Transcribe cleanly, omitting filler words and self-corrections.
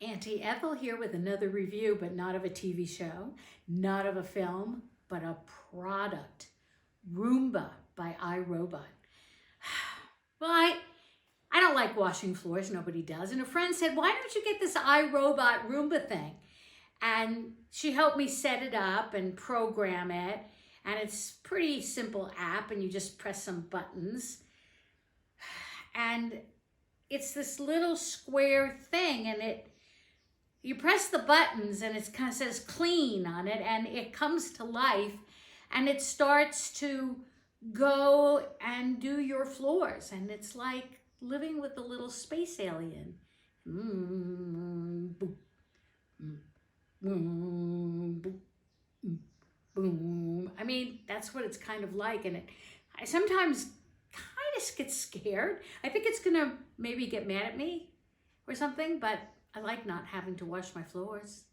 Auntie Ethel here with another review, but not of a TV show, not of a film, but a product. Roomba by iRobot. Well, I don't like washing floors. Nobody does. And a friend said, why don't you get this iRobot Roomba thing? And she helped me set it up and program it. And it's a pretty simple app, and you just press some buttons. And it's this little square thing, and you press the buttons and it kind of says clean on it, and it comes to life and it starts to go and do your floors. And it's like living with a little space alien. Boom. I mean, that's what it's kind of like. And I sometimes kind of get scared. I think it's gonna maybe get mad at me or something, but I like not having to wash my floors.